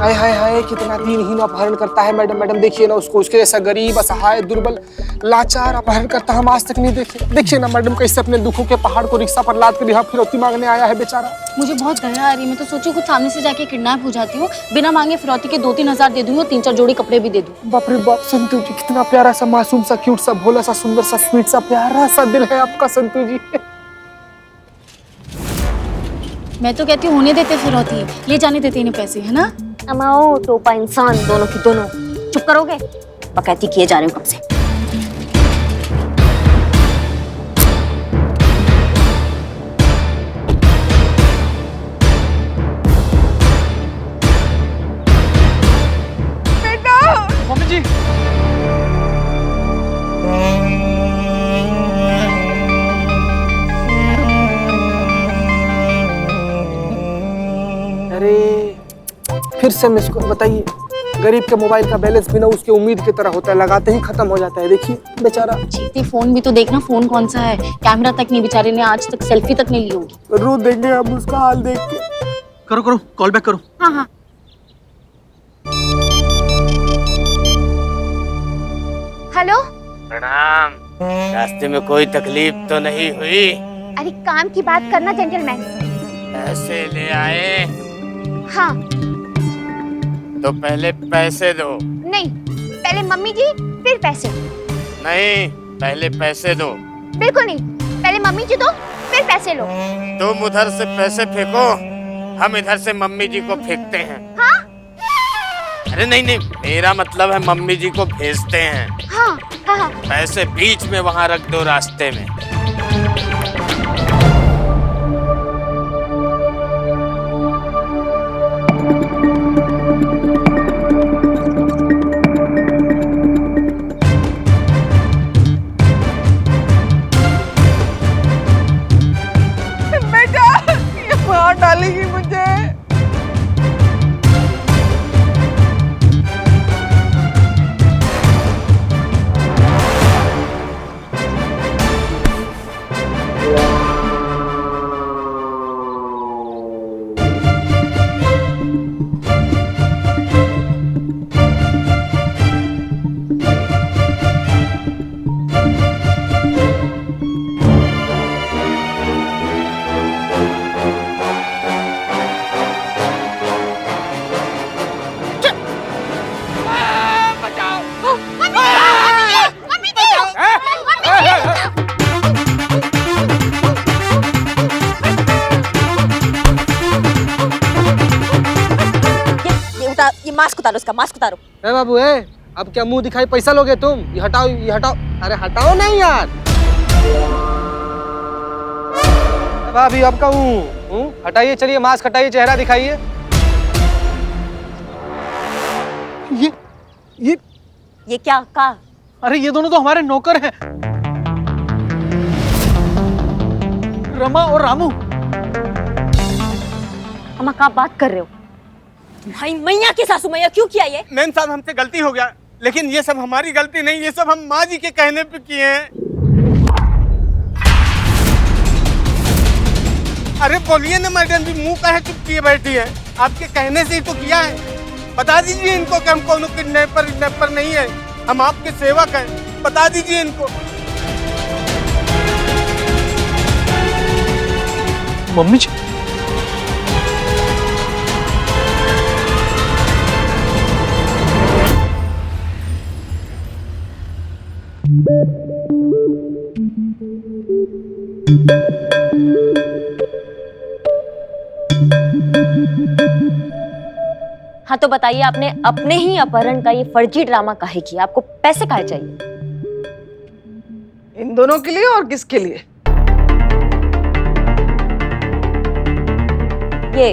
हाय हाय हाय, कितना दिनहीन अपहरण करता है मैडम। मैडम देखिए ना उसको, उसके जैसा गरीब, असहाय, दुर्बल, लाचार अपहरण करता हम आज तक नहीं देखे। देखिए ना मैडम कैसे अपने दुखों के पहाड़ को रिक्शा पर लाद कर यहाँ फिरौती मांगने आया है बेचारा। मुझे बहुत दया आ रही है। मैं तो सोचू कुछ सामने से जाके किडनैप हो जाती हूँ, बिना मांगे फिरौती के 2-3 हजार दे दूंगी और 3-4 जोड़ी कपड़े भी दे दूँ। बाप रे बाप, संतू जी कितना प्यारा सा, मासूम सा, क्यूट सा, भोला सा, सुंदर सा, स्वीट सा, प्यारा सा दिल है आपका संतू जी। मैं तो कहती हूँ होने देते फिरौती, ले जाने देते इन्हें पैसे, है ना? अमाओ टोपा इंसान दोनों की दोनों। चुप करोगे? बकैती किए जा रहे हो कब से। मम्मी जी अरे फिर से मिस कॉल। बताइए, गरीब के मोबाइल का बैलेंस बिना उसके उम्मीद की तरह होता है, लगाते ही खत्म हो जाता है। देखिए बेचारा। जीती फोन भी तो देखना, फोन कौन सा है, कैमरा तक नहीं, बेचारे ने आज तक सेल्फी तक नहीं ली होगी। रो देंगे हम उसका हाल देख के। करो करो, कॉल बैक करो। हाँ हाँ। हेलो, प्रणाम। रास्ते में कोई तकलीफ तो नहीं हुई? अरे काम की बात करना जेंटलमैन। पैसे ले आए? हाँ। तो पहले पैसे दो। नहीं, पहले मम्मी जी फिर पैसे। नहीं, पहले पैसे दो। बिल्कुल नहीं, पहले मम्मी जी दो फिर पैसे लो। तुम उधर से पैसे फेंको, हम इधर से मम्मी जी को फेंकते हैं। हाँ अरे नहीं नहीं, मेरा मतलब है मम्मी जी को भेजते हैं। हाँ हाँ हाँ। पैसे बीच में वहां रख दो रास्ते में। बेटा, ये मार डालेगी मुझे। ये मास्क उतारो, उसका मास्क उतारो। ए बाबू ए, अब क्या मुंह दिखाई पैसा लोगे तुम? ये हटाओ, ये हटाओ। अरे हटाओ नहीं यार। भाभी आपका मुंह हटाइए, चलिए मास्क हटाइए, चेहरा दिखाइए। ये क्या का? अरे ये दोनों तो हमारे नौकर हैं, रमा और रामू। हम क्या बात कर रहे हो? भाई मैया की सासू मैया क्यों किया ये? मैम साहब, हमसे गलती हो गया, लेकिन ये सब हमारी गलती नहीं, ये सब हम माँ जी के कहने पे किए हैं। अरे बोलिए ना मैडम जी, मुंह काहे चुप किए बैठी है? आपके कहने से ही तो किया है। बता दीजिए इनको कि हम कोनो किडनैपर नहीं है, हम आपके सेवक हैं। बता दीजिए इनको। मम्मी जी, हाँ तो बताइए, आपने अपने ही अपहरण का ये फर्जी ड्रामा काहे किया? आपको पैसे काहे चाहिए? इन दोनों के लिए और किसके लिए? ये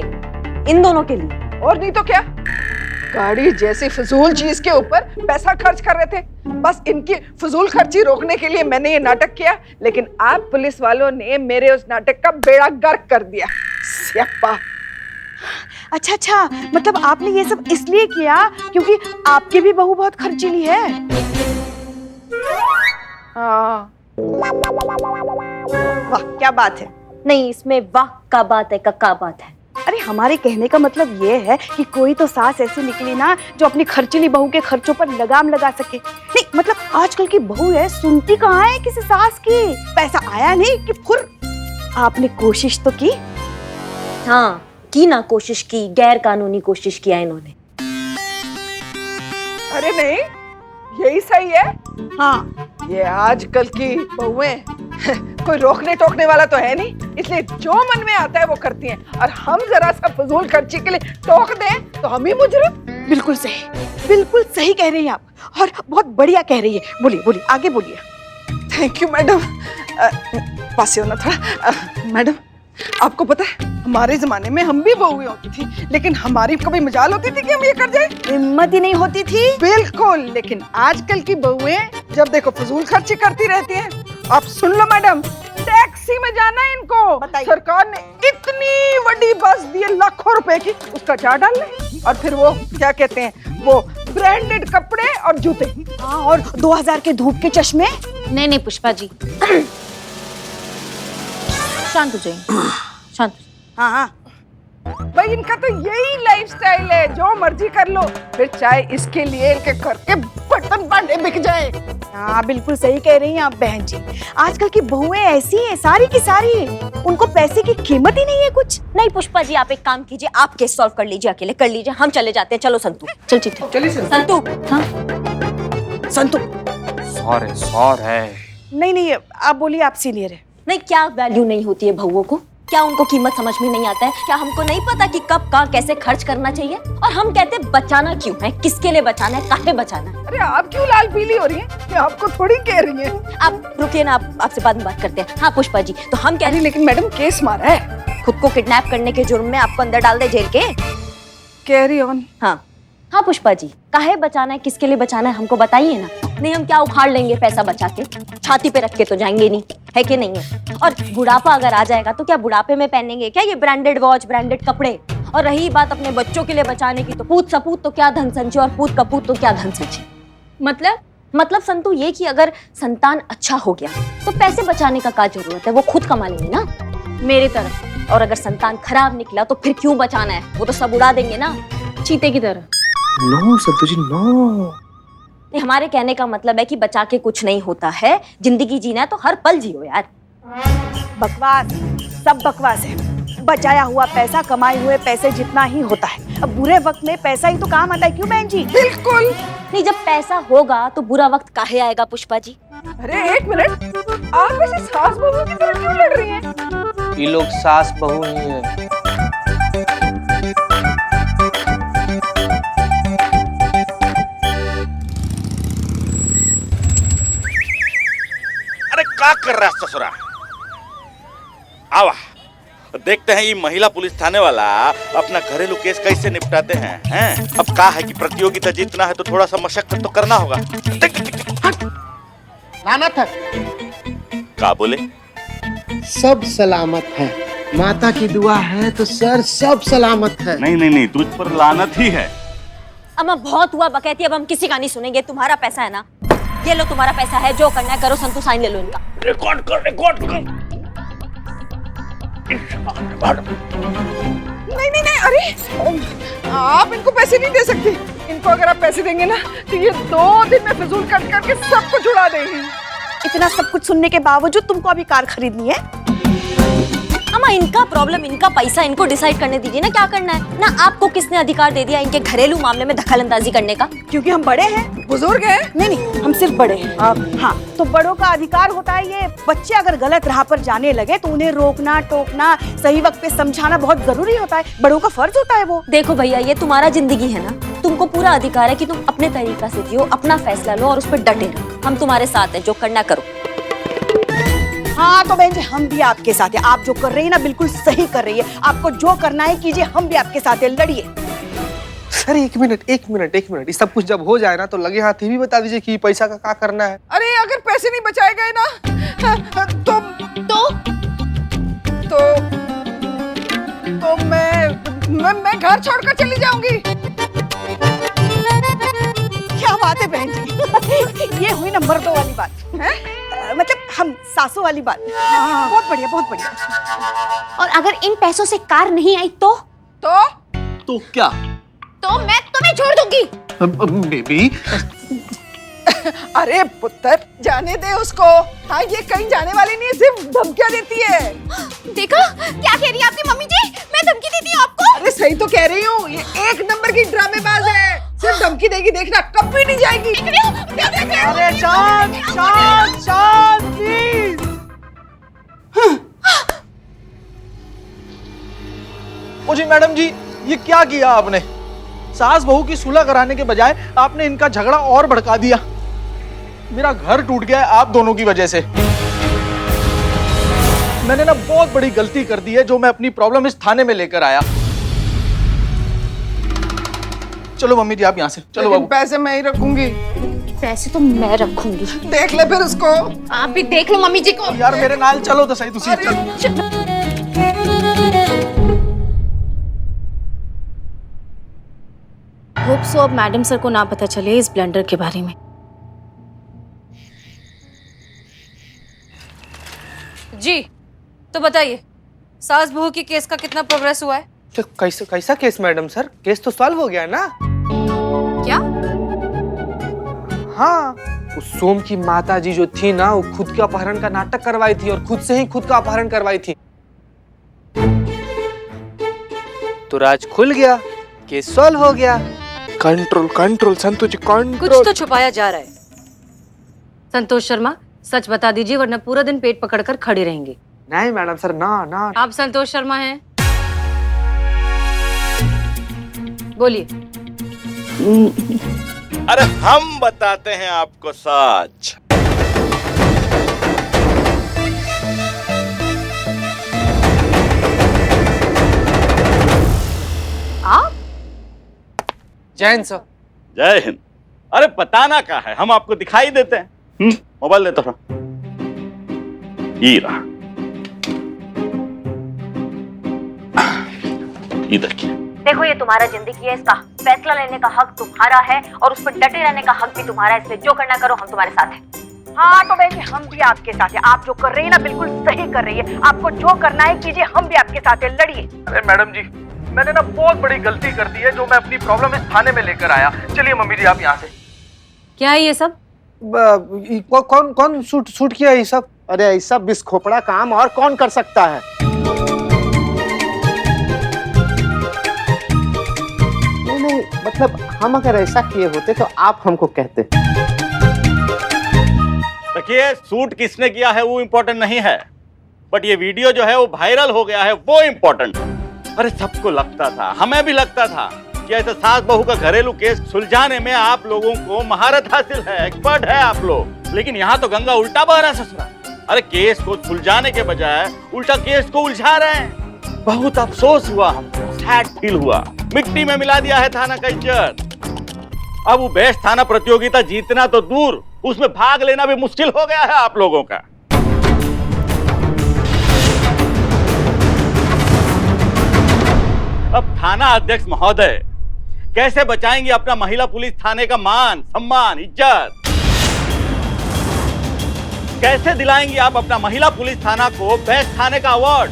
इन दोनों के लिए। और नहीं तो क्या, गाड़ी जैसी फजूल चीज के ऊपर पैसा खर्च कर रहे थे। बस इनकी फजूल खर्ची रोकने के लिए मैंने ये नाटक किया, लेकिन आप पुलिस वालों ने मेरे उस नाटक का बेड़ा गर्क कर दिया। स्यापा। अच्छा, मतलब आपने ये सब इसलिए किया क्योंकि आपकी भी बहू बहुत खर्चीली है। हाँ, वाह क्या बात है। नहीं, इसमें वाह का बात है, का बात है। अरे हमारे कहने का मतलब ये है कि कोई तो सास ऐसी निकली ना जो अपनी खर्चीली बहू के खर्चों पर लगाम लगा सके। नहीं मतलब आजकल की बहू है, सुनती कहाँ है किसी सास की। पैसा आया नहीं कि फुर। आपने कोशिश तो की? हाँ की ना, कोशिश की, गैर कानूनी कोशिश किया इन्होंने। अरे नहीं, यही सही है। हाँ ये आजकल की बहुएं कोई रोकने टोकने वाला तो है नहीं, इसलिए जो मन में आता है वो करती हैं। और हम जरा सा फजूल खर्ची के लिए टोक दें तो हम ही मुजरिम। बिल्कुल सही कह रही हैं आप, और बहुत बढ़िया कह रही है। बोलिए बोलिए, आगे बोलिए। Thank you madam. पास हो ना थोड़ा। मैडम आपको पता है हमारे जमाने में हम भी बहुएं होती थी, लेकिन हमारी कभी मजाल होती थी कि हम ये कर जाए? हिम्मत ही नहीं होती थी। बिल्कुल, लेकिन आजकल की बहुएं जब देखो फजूल खर्ची करती रहती हैं। आप सुन लो मैडम, टैक्सी में जाना है इनको, बताइए। सरकार ने इतनी बड़ी बस दी है लाखों रुपए की, उसका चार्ज डाल ले। और फिर वो क्या कहते हैं, वो ब्रांडेड कपड़े और जूते। हाँ, और 2000 के धूप के चश्मे। नहीं पुष्पा जी, शांत हो जाइए, शांत। हाँ भाई इनका तो यही लाइफस्टाइल है, जो मर्जी कर लो, फिर चाहे इसके लिए के घर के बर्तन भांडे बिक जाए। हाँ बिल्कुल सही कह रही हैं आप बहन जी। आजकल की बहुएं ऐसी हैं, सारी की सारी, उनको पैसे की कीमत ही नहीं है कुछ। नहीं पुष्पा जी, आप एक काम कीजिए, आप केस सॉल्व कर लीजिए, अकेले कर लीजिए, हम चले जाते हैं। चलो संतू, चल ठीक है। चलिए संतू। हाँ संतु, सॉर है। नहीं आप बोलिए, आप सीनियर है। नहीं, क्या वैल्यू नहीं होती है बहुओं को? क्या उनको कीमत समझ में नहीं आता है? क्या हमको नहीं पता कि कब कहाँ कैसे खर्च करना चाहिए? और हम कहते हैं बचाना क्यों है, किसके लिए बचाना है, काहे बचाना है? अरे आप क्यों लाल पीली हो रही हैं? ये आपको थोड़ी कह रही हैं। आप रुकिए ना, आपसे बाद में बात करते हैं। हाँ पुष्पा जी, तो हम कह रहे अरे लेकिन मैडम केस मारा है। खुद को किडनैप करने के जुर्म में आपको अंदर डाल दे जेल के। Carry on. हाँ पुष्पा जी, काहे बचाना है, किसके लिए बचाना है, हमको बताइए ना। नहीं हम क्या उखाड़ लेंगे पैसा बचा के, छाती पे रख के तो जाएंगे नहीं, है कि नहीं है? और बुढ़ापा अगर आ जाएगा तो क्या बुढ़ापे में पहनेंगे क्या ये ब्रांडेड वॉच, ब्रांडेड कपड़े? और रही बात अपने बच्चों के लिए बचाने की, तो पूत सपूत तो क्या धन संचय और पूत कपूत तो क्या धन संचय। मतलब संतु ये कि अगर संतान अच्छा हो गया तो पैसे बचाने का क्या जरूरत है, वो खुद कमा लेंगे ना मेरे तरफ। और अगर संतान खराब निकला तो फिर क्यों बचाना है, वो तो सब उड़ा देंगे ना, चीते की तरह। नो संतु जी नो। हमारे कहने का मतलब है कि बचा के कुछ नहीं होता है, जिंदगी जीना है तो हर पल जियो यार। बकवास, सब बकवास है। बचाया हुआ पैसा कमाए हुए पैसे जितना ही होता है। अब बुरे वक्त में पैसा ही तो काम आता है, क्यों बहन जी? बिल्कुल नहीं, जब पैसा होगा तो बुरा वक्त काहे आएगा पुष्पा जी? अरे एक मिनट, आप ऐसे सास बहू की तरह क्यों लड़ रही हैं? ये लोग सास बहू नहीं है। अरे क्या कर रहा है ससुरा? आवा देखते हैं ये महिला पुलिस थाने वाला अपना घरेलू केस कैसे निपटाते हैं। अब क्या है कि प्रतियोगिता जीतना है तो थोड़ा सा मशक्कत तो करना होगा। लानत है। क्या बोले? सब सलामत है, माता की दुआ है तो सर सब सलामत है। नहीं तुझ पर लानत ही है। अम्मा बहुत हुआ बकैती, अब हम किसी का नहीं सुनेंगे। तुम्हारा पैसा है ना, ये लो तुम्हारा पैसा है, जो करना है करो। संतु साइन ले लो इनका। रिकॉर्ड कर। नहीं, अरे आप इनको पैसे नहीं दे सकते। इनको अगर आप पैसे देंगे ना तो ये 2 दिन में फिजूल खर्च करके सब कुछ उड़ा देंगे। इतना सब कुछ सुनने के बावजूद तुमको अभी कार खरीदनी है? अम्मा इनका प्रॉब्लम, इनका पैसा, इनको डिसाइड करने दीजिए ना क्या करना है ना। आपको किसने अधिकार दे दिया इनके घरेलू मामले में दखलंदाजी करने का? क्योंकि हम बड़े हैं, बुजुर्ग हैं। नहीं हम सिर्फ बड़े हैं। हाँ तो बड़ों का अधिकार होता है ये। बच्चे अगर गलत राह पर जाने लगे तो उन्हें रोकना टोकना, सही वक्त पे समझाना बहुत जरूरी होता है। बड़ों का फर्ज होता है वो। देखो भैया, ये तुम्हारा जिंदगी है ना, तुमको पूरा अधिकार है कि तुम अपने तरीका से जियो, अपना फैसला लो और उस पर डटे रहो। हम तुम्हारे साथ हैं, जो करना करो। हाँ तो बहन जी हम भी आपके साथ हैं। आप जो कर रही है ना बिल्कुल सही कर रही है। आपको जो करना है कीजिए, हम भी आपके साथ हैं, लड़िए। सर एक मिनट, ये सब कुछ जब हो जाए ना तो लगे हाथ ये भी बता दीजिए कि पैसा का क्या करना है। अरे अगर पैसे नहीं बचाए गए ना तो मैं घर छोड़कर चली जाऊंगी। क्या बात है बहन जी। ये हुई ना मर्दों वाली बात है, मतलब हम सासों वाली बात। बहुत बढ़िया, बहुत बढ़िया। और अगर इन पैसों से कार नहीं आई तो तो क्या? तो मैं तुम्हें छोड़ दूंगी। बेबी, अरे पुत्र, जाने दे उसको। हाँ, ये कहीं जाने वाली नहीं, सिर्फ धमकियां देती है। देखा क्या कह रही है आपकी मम्मी जी? मैं धमकी देती हूँ आपको? अरे सही तो कह रही हूँ, ये एक नंबर की ड्रामेबाज है। सिर्फ धमकी देगी, देखना कभी नहीं जाएगी। अरे शांत शांत शांत प्लीज। ओ जी मैडम जी, ये क्या किया आपने? सास बहू की सुलह कराने के बजाय आपने इनका झगड़ा और भड़का दिया। मेरा घर टूट गया है आप दोनों की वजह से। मैंने ना बहुत बड़ी गलती कर दी है, जो मैं अपनी प्रॉब्लम इस थाने में लेकर आया। चलो मम्मी जी आप यहाँ से चलो। बाबू पैसे मैं ही रखूंगी। पैसे तो मैं रखूंगी। देख ले फिर उसको। आप भी देख लो मम्मी जी को। यार मेरे नाल चलो तो सही। तुसी चलो। होप सो अब मैडम सर को ना पता चले इस ब्लेंडर के बारे में। जी तो बताइए, सास बहू की केस का कितना प्रोग्रेस हुआ है? तो कैसा केस मैडम सर? केस तो सॉल्व हो गया ना? क्या? हाँ, उस सोम की माता जी जो थी ना, वो खुद के अपहरण का नाटक करवाई थी और खुद से ही खुद का अपहरण करवाई थी। तो राज खुल गया, केस सॉल्व हो गया। Control control Santosh ji, control. कुछ तो छुपाया जा रहा है। संतोष शर्मा, सच बता दीजिए वरना पूरा दिन पेट पकड़कर खड़ी रहेंगी। नहीं मैडम सर, ना ना। आप संतोष शर्मा हैं? बोलिए। अरे हम बताते हैं आपको सच। आप? जय हिंद सर। जय हिंद। अरे बताना क्या है, हम आपको दिखाई देते हैं। मोबाइल देता था। ये रहा, ये देखिए। देखो ये तुम्हारा जिंदगी है, इसका फैसला लेने का हक तुम्हारा है और उस पर डटे रहने का हक भी तुम्हारा है। इसलिए जो करना करो, हम तुम्हारे साथ हैं। हाँ तो बहन जी, हम भी आपके साथ हैं। आप जो कर रही है ना बिल्कुल सही कर रही है। आपको जो करना है कीजिए, हम भी आपके साथ हैं, लड़िए। अरे मैडम जी, मैंने ना बहुत बड़ी गलती कर दी है, जो मैं अपनी प्रॉब्लम इस थाने में लेकर आया। चलिए मम्मी जी आप यहाँ से। क्या है ये सब? कौन कौन शूट किया ये सब? अरे ऐसा बिस्खोपड़ा काम और कौन कर सकता है? नहीं, मतलब हम अगर ऐसा किए होते तो आप हमको कहते। देखिए, शूट किसने किया है वो इम्पोर्टेंट नहीं है, बट ये वीडियो जो है वो वायरल हो गया है, वो इम्पोर्टेंट है। अरे सबको लगता था, हमें भी लगता था कि ऐसे सास बहू का घरेलू केस सुलझाने में आप लोगों को महारत हासिल है, एक्सपर्ट है आप लोग। लेकिन यहाँ तो गंगा उल्टा बह रहा है ससुरा। अरे केस को सुलझाने के बजाय उल्टा केस को उलझा रहे हैं। बहुत अफसोस हुआ हमको, सैड फील हुआ। मिट्टी में मिला दिया है थाना का इज्जत। अब वो बेस्ट थाना प्रतियोगिता जीतना तो दूर, उसमें भाग लेना भी मुश्किल हो गया है आप लोगों का। अब थाना अध्यक्ष महोदय कैसे बचाएंगे अपना महिला पुलिस थाने का मान, सम्मान, इज्जत? कैसे दिलाएंगे आप अपना महिला पुलिस थाना को बेस्ट थाने का अवार्ड?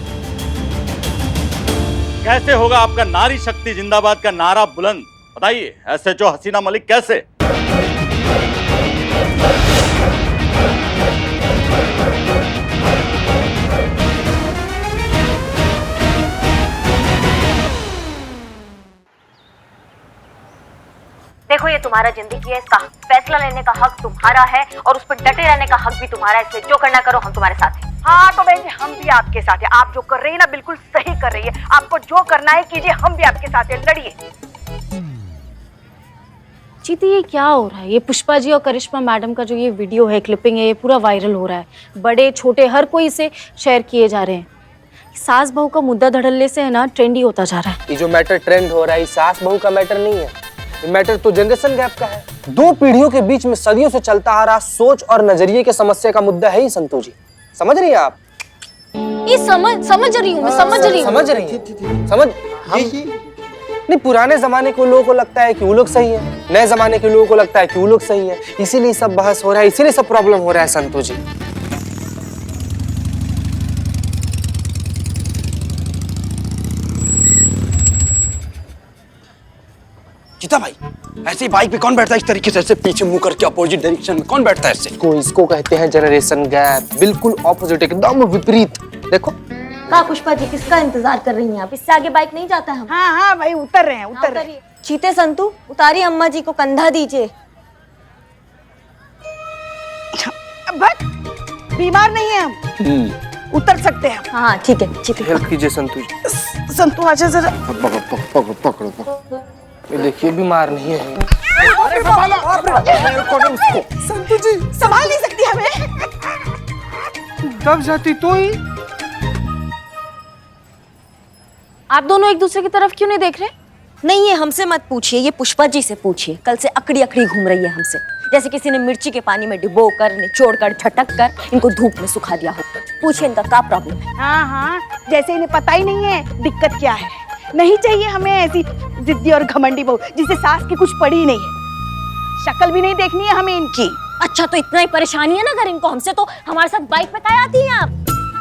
कैसे होगा आपका नारी शक्ति जिंदाबाद का नारा बुलंद? बताइए SHO हसीना मलिक कैसे? देखो ये तुम्हारा जिंदगी है, इसका फैसला लेने का हक तुम्हारा है और उस पर डटे रहने का हक भी तुम्हारा है। इसलिए जो करना करो, हम तुम्हारे साथ हैं। हाँ तो बहन जी, हम भी आपके साथ हैं। आप जो कर रही है ना बिल्कुल सही कर रही है। आपको जो करना है कीजिए, हम भी आपके साथ हैं, लड़िए। जीती, ये क्या हो रहा है? ये पुष्पा जी और करिश्मा मैडम का जो ये वीडियो है, क्लिपिंग है, ये पूरा वायरल हो रहा है। बड़े छोटे हर कोई इसे शेयर किए जा रहे हैं। सास बहू का मुद्दा धड़ल्ले से है ना ट्रेंडी होता जा रहा है। ये जो मैटर ट्रेंड हो रहा है, सास बहू का मैटर नहीं है, ये मैटर तो जनरेशन गैप का है। दो पीढ़ियों के बीच में सदियों से चलता आ रहा सोच और नजरिए के समस्या का मुद्दा है ही संतू जी। समझ रही हैं आप? ये समझ रही हूँ मैं, समझ रही हूँ। समझ नहीं, पुराने जमाने के लोगों को लगता है कि वो लोग सही है, नए जमाने के लोगों को लगता है कि वो लोग सही है। इसीलिए सब बहस हो रहा है, इसीलिए सब प्रॉब्लम हो रहा है संतू जी। गीता भाई, ऐसे ही बाइक पे कौन बैठता है इस तरीके से, ऐसे पीछे मुंह करके अपोजिट डायरेक्शन में कौन बैठता है ऐसे? इसको कहते हैं जनरेशन गैप, बिल्कुल ऑपोजिट, एकदम विपरीत। देखो कहा पुष्पा जी, किसका इंतजार कर रही हैं आप? इससे आगे बाइक नहीं जाता है। हम हाँ हाँ भाई, उतर रहे हैं, उतर रहे हैं। चीते संतू, उतारिए अम्मा जी को, कंधा दीजिए। बस बीमार नहीं है हम, उतर सकते हैं। हाँ ठीक है, चीते हेल्प कीजिए संतू जी। संतू आजा जरा। पकड़ो। ये देखिए बीमार नहीं है। संतू जी संभाल नहीं सकती हमें। दब जाती तो ही। आप दोनों एक दूसरे की तरफ क्यों नहीं देख रहे? नहीं, ये हमसे मत पूछिए, ये पुष्पा जी से पूछिए। कल से अकड़ी अकड़ी घूम रही है हमसे, जैसे किसी ने मिर्ची के पानी में डुबो कर, निचोड़ कर, झटक कर इनको धूप में सुखा दिया हो। पूछिए इनका क्या प्रॉब्लम है। हाँ हाँ, जैसे इन्हें पता ही नहीं है दिक्कत क्या है। नहीं चाहिए हमें ऐसी जिद्दी और घमंडी बहू जिसे सास की कुछ पड़ी नहीं है। शक्ल भी नहीं देखनी है हमें इनकी। अच्छा, तो इतना ही परेशानी है ना अगर इनको हमसे, तो हमारे साथ बाइक पे काहे आती हैं आप?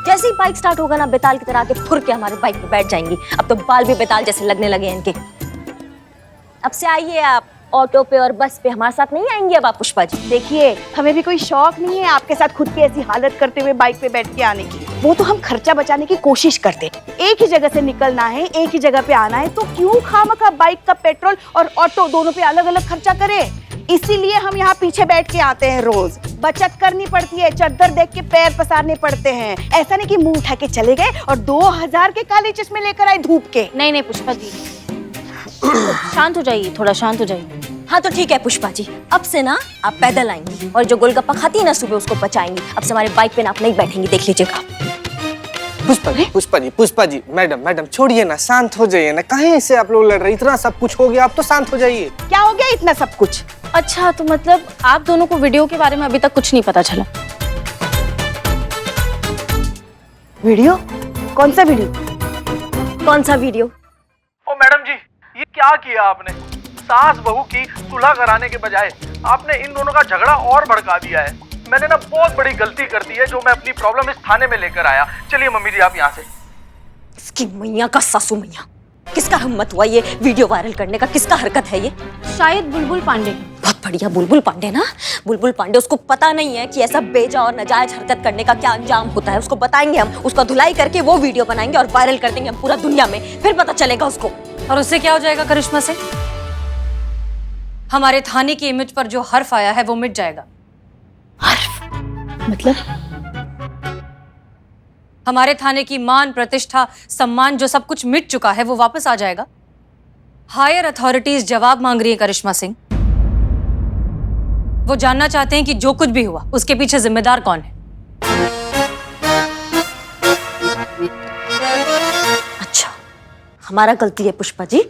जैसे ही बाइक स्टार्ट होगा ना, बेताल की तरह आके फुर के हमारे बाइक पे बैठ जाएंगी। अब तो बाल भी बेताल जैसे लगने लगे हैं इनके। अब से आइए आप ऑटो पे और बस पे, हमारे साथ नहीं आएंगी अब आप पुष्पा जी। देखिए, हमें भी कोई शौक नहीं है आपके साथ खुद की ऐसी हालत करते हुए बाइक पे बैठ के आने की। वो तो हम खर्चा बचाने की कोशिश करते हैं। एक ही जगह से निकलना है, एक ही जगह पे आना है, तो क्यों खामखा बाइक का पेट्रोल और ऑटो दोनों पे अलग अलग खर्चा करें? इसीलिए हम यहाँ पीछे बैठ के आते हैं रोज। बचत करनी पड़ती है, चद्दर देख के पैर पसारने पड़ते हैं। ऐसा नहीं कि मुंह उठा के चले गए और 2000 के काले चश्मे लेकर आए धूप के। नहीं पुष्पा जी, शांत हो जाइए, थोड़ा शांत हो जाइए। हाँ तो ठीक है पुष्पा जी, अब से ना आप पैदल आएंगी और जो गोलगप्पा खाती है ना सुबह, उसको बचाएंगी। अब से हमारे बाइक पे ना आप नहीं बैठेंगी, देख लीजिएगा। पुष्पा जी, मैडम छोड़िए ना, शांत हो जाइए ना। कहीं से आप लोग लड़ रहे, इतना सब कुछ हो गया, आप तो शांत हो जाइए। क्या हो गया इतना सब कुछ? अच्छा, तो मतलब आप दोनों को वीडियो के बारे में अभी तक कुछ नहीं पता चला? वीडियो? कौन सा वीडियो? कौन सा वीडियो? ओ मैडम जी, ये क्या किया आपने? सास बहू की सुलह कराने के बजाय आपने इन दोनों का झगड़ा और भड़का दिया है। मैंने ना बहुत बड़ी गलती कर दी है, जो मैं अपनी प्रॉब्लम इस थाने में लेकर आया। चलिए मम्मी जी आप यहाँ से। इसकी मैया का सासू मैया, किसका हिम्मत हुआ ये वीडियो वायरल करने का? किसका हरकत है ये? शायद बुलबुल पांडे। बहुत बढ़िया, बुलबुल पांडे ना। बुलबुल पांडे, उसको पता नहीं है कि ऐसा बेजा और नाजायज हरकत करने का क्या अंजाम होता है। उसको बताएंगे हम, उसका धुलाई करके वो वीडियो बनाएंगे और वायरल कर देंगे हम पूरा दुनिया में, फिर पता चलेगा उसको। और उससे क्या हो जाएगा करिश्मा से? हमारे थाने की इमेज पर जो हर्फ आया है वो मिट जाएगा। मतलब? हमारे थाने की मान, प्रतिष्ठा, सम्मान, जो सब कुछ मिट चुका है वो वापस आ जाएगा। हायर अथॉरिटीज जवाब मांग रही है करिश्मा सिंह। वो जानना चाहते हैं कि जो कुछ भी हुआ उसके पीछे जिम्मेदार कौन है। अच्छा, हमारा गलती है पुष्पा जी?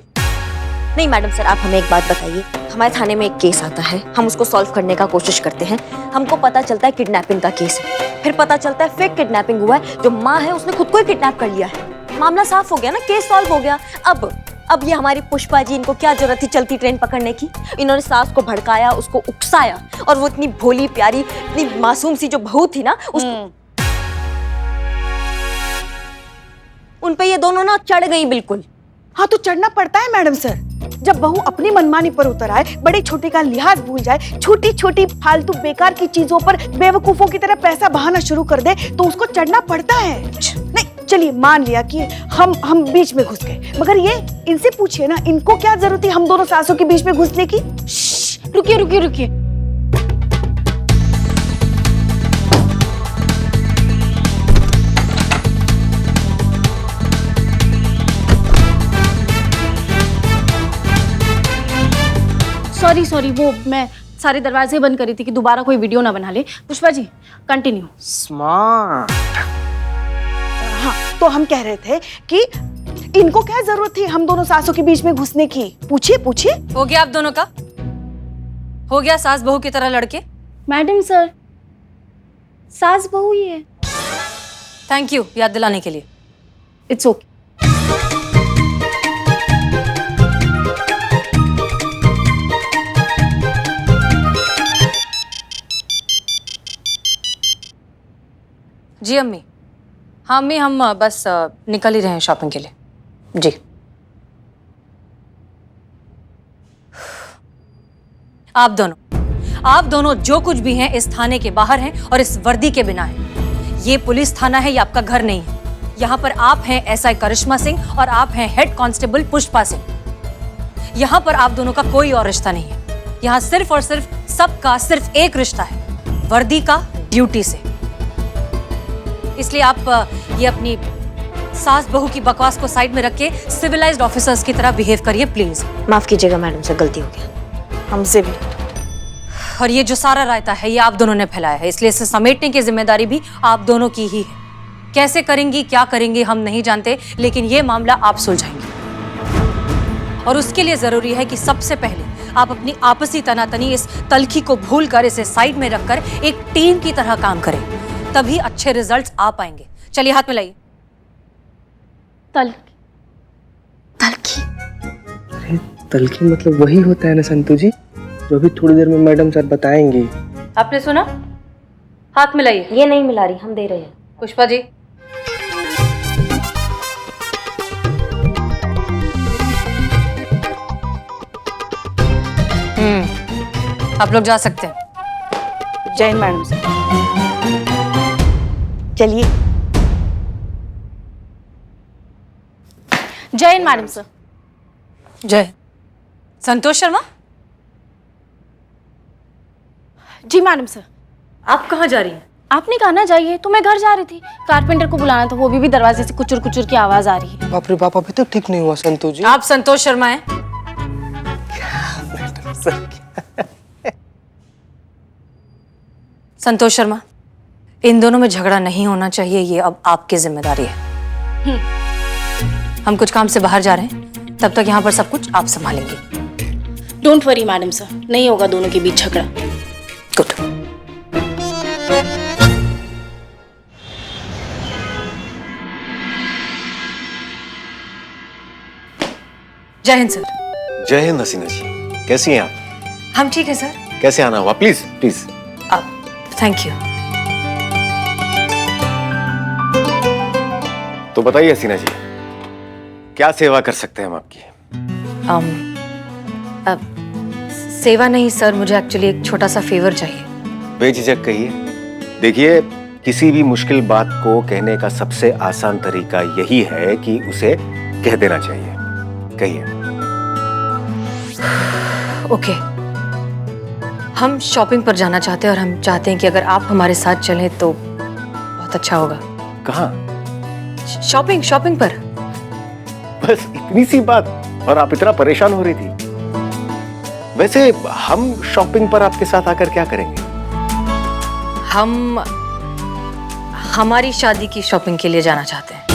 नहीं मैडम सर, आप हमें एक बात बताइए। हमारे थाने में एक केस आता है, हम उसको सॉल्व करने का कोशिश करते हैं। हमको पता चलता है किडनैपिंग का केस है, फिर पता चलता है फेक किडनैपिंग हुआ है, जो माँ है उसने खुद को ही किडनैप कर लिया है। मामला साफ हो गया ना, केस सॉल्व हो गया। अब ये हमारी पुष्पा जी, इनको क्या जरूरत थी चलती ट्रेन पकड़ने की? इन्होंने सास को भड़काया, उसको उकसाया, और वो इतनी भोली प्यारी, इतनी मासूम सी जो बहू थी ना, उसको उन पे ये दोनों ना चढ़ गई बिल्कुल। हाँ तो चढ़ना पड़ता है मैडम सर। जब बहू अपनी मनमानी पर उतर आए, बड़े छोटे का लिहाज भूल जाए, छोटी छोटी फालतू बेकार की चीजों पर बेवकूफों की तरह पैसा बहाना शुरू कर दे, तो उसको चढ़ना पड़ता है। नहीं चलिए, मान लिया कि हम बीच में घुस गए, मगर ये इनसे पूछिए ना, इनको क्या जरूरत थी हम दोनों सासों के बीच में घुसने की? रुकिए। सॉरी, वो मैं सारे दरवाजे बंद करी थी कि दोबारा कोई वीडियो ना बना ले। पुष्पा जी कंटिन्यू। स्मार्ट। हाँ तो हम कह रहे थे कि इनको क्या जरूरत थी हम दोनों सासों के बीच में घुसने की? पूछिए। हो गया आप दोनों का? हो गया सास बहू की तरह लड़के? मैडम सर, सास बहू ही है। थैंक यू याद दिलाने के लिए। It's okay. जी अम्मी। हाँ अम्मी, हम बस निकल ही रहे हैं शॉपिंग के लिए। जी आप दोनों जो कुछ भी हैं इस थाने के बाहर हैं और इस वर्दी के बिना हैं। ये पुलिस थाना है, ये आपका घर नहीं है। यहाँ पर आप हैं एसआई करिश्मा सिंह और आप हैं हेड कांस्टेबल पुष्पा सिंह। यहाँ पर आप दोनों का कोई और रिश्ता नहीं है। यहाँ सिर्फ और सिर्फ सबका सिर्फ एक रिश्ता है, वर्दी का, ड्यूटी से। इसलिए आप ये अपनी सास बहू की बकवास को साइड में रख के सिविलाइज्ड ऑफिसर्स की तरह बिहेव करिए प्लीज। माफ कीजिएगा मैडम, से गलती हो गया। हमसे भी। और ये जो सारा रायता है ये आप दोनों ने फैलाया है, इसलिए इसे समेटने की जिम्मेदारी भी आप दोनों की ही है। कैसे करेंगी, क्या करेंगी हम नहीं जानते, लेकिन ये मामला आप सुलझाएंगे। और उसके लिए जरूरी है कि सबसे पहले आप अपनी आपसी तनातनी इस तलखी को भूलकर इसे साइड में रखकर एक टीम की तरह काम करें, तभी अच्छे रिजल्ट्स आ पाएंगे। चलिए हाथ मिलाइए। तलखी? अरे तलखी मतलब वही होता है ना संतू जी, जो अभी थोड़ी देर में मैडम सर बताएंगे। आपने सुना? हाथ मिलाइए। ये नहीं मिला रही, हम दे रहे हैं। पुष्पा जी। आप लोग जा सकते हैं। जय हिंद मैडम सर। चलिए। जय हिंद मैडम सर। जय। संतोष शर्मा, जी मैडम सर। आप कहाँ जा रही हैं? आपने कहा ना जाइए, तो मैं घर जा रही थी। कारपेंटर को बुलाना था, वो भी दरवाजे से कुचुर कुचुर की आवाज आ रही है। बाप रे बाप, अभी तक ठीक नहीं हुआ संतू जी। आप संतोष शर्मा हैं? संतोष शर्मा, इन दोनों में झगड़ा नहीं होना चाहिए, ये अब आपकी जिम्मेदारी है। हम कुछ काम से बाहर जा रहे हैं, तब तक यहाँ पर सब कुछ आप संभालेंगे। डोंट वरी मैडम सर, नहीं होगा दोनों के बीच झगड़ा। गुड। जय हिंद सर। जय हिंद हसीना जी, कैसी हैं आप? हम ठीक है सर। कैसे आना हुआ? Please please. Thank you. तो बताइए हसीना जी, क्या सेवा कर सकते हैं हम आपकी? सेवा नहीं सर, मुझे एक्चुअली एक छोटा सा फेवर चाहिए। बेझिझक कहिए। देखिए, किसी भी मुश्किल बात को कहने का सबसे आसान तरीका यही है कि उसे कह देना चाहिए। कहिए। ओके, हम शॉपिंग पर जाना चाहते हैं और हम चाहते हैं कि अगर आप हमारे साथ चलें तो बहुत अच्छा होगा। कहाँ? शॉपिंग पर। बस इतनी सी बात, और आप इतना परेशान हो रही थी। वैसे हम शॉपिंग पर आपके साथ आकर क्या करेंगे? हम हमारी शादी की शॉपिंग के लिए जाना चाहते हैं।